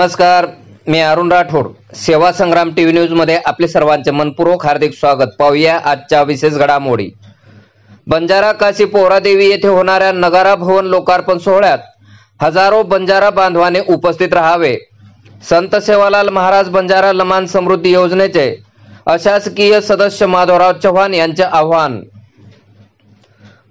नमस्कार, मी अरुण राठोड. सेवा संग्राम TV news मध्ये आपले सर्वांचे मनपूर्वक हार्दिक स्वागत. पाहूया आजच्या विशेष घडामोडी. बंजारा काशी पोहरादेवी येथे होणाऱ्या नगारा भवन लोकार्पण सोहळ्यात हजारो बंजारा बांधवांनी उपस्थित राहावे. संत सेवालाल महाराज बंजारा लमान समृद्धी योजनेचे अशासकीय सदस्य माधवराव चव्हाण यांचे आव्हान.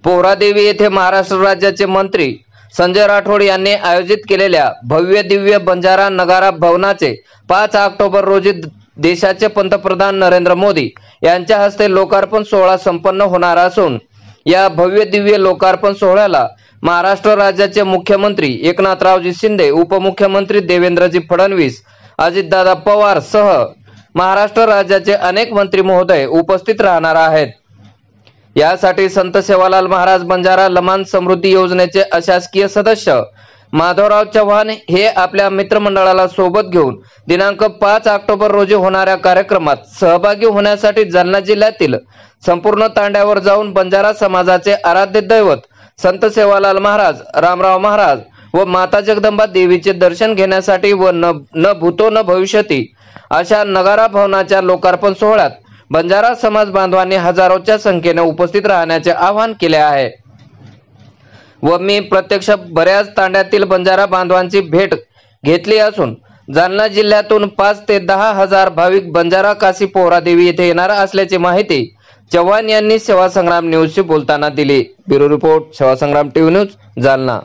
पोहरादेवी येथे महाराष्ट्र राज्याचे मंत्री संजय राठोड यांनी आयोजित केलेल्या भव्य दिव्य बंजारा नगारा भवनाचे 5 ऑक्टोबर रोजी देशाचे पंतप्रधान नरेंद्र मोदी यांच्या हस्ते लोकार्पण सोहळा संपन्न होणार असून या भव्य दिव्य लोकार्पण सोहळ्याला महाराष्ट्र राज्याचे मुख्यमंत्री एकनाथरावजी शिंदे, उपमुख्यमंत्री देवेंद्रजी फडणवीस, अजितदादा पवार सह महाराष्ट्र राज्याचे अनेक मंत्री महोदय उपस्थित राहणार आहेत. यासाठी संत सेवालाल महाराज बंजारा लमान समृद्धी योजनेचे अशासकीय सदस्य माधवराव चव्हाण हे आपल्या मित्रमंडळाला सोबत घेऊन दिनांक 5 ऑक्टोबर रोजी होणाऱ्या कार्यक्रमात सहभागी होण्यासाठी जालना जिल्ह्यातील संपूर्ण तांड्यावर जाऊन बंजारा समाजाचे आराध्य दैवत संत सेवालाल महाराज, रामराव महाराज व माता जगदंबा देवीचे दर्शन घेण्यासाठी व न भूतो न भविष्यती अशा नगारा भवनाच्या लोकार्पण सोहळ्यात बंजारा समाज बांधवांनी हजारोच्या संख्येने उपस्थित राहण्याचे आवाहन केले आहे. व मी प्रत्यक्ष बऱ्याच तांड्यातील बंजारा बांधवांची भेट घेतली असून जालना जिल्ह्यातून 5 ते 10 हजार भाविक बंजारा काशी पोहरादेवी येथे येणार असल्याची माहिती चव्हाण यांनी सेवा संग्राम न्यूजशी बोलताना दिली. ब्युरो रिपोर्ट, सेवा संग्राम टीव्ही न्यूज, जालना.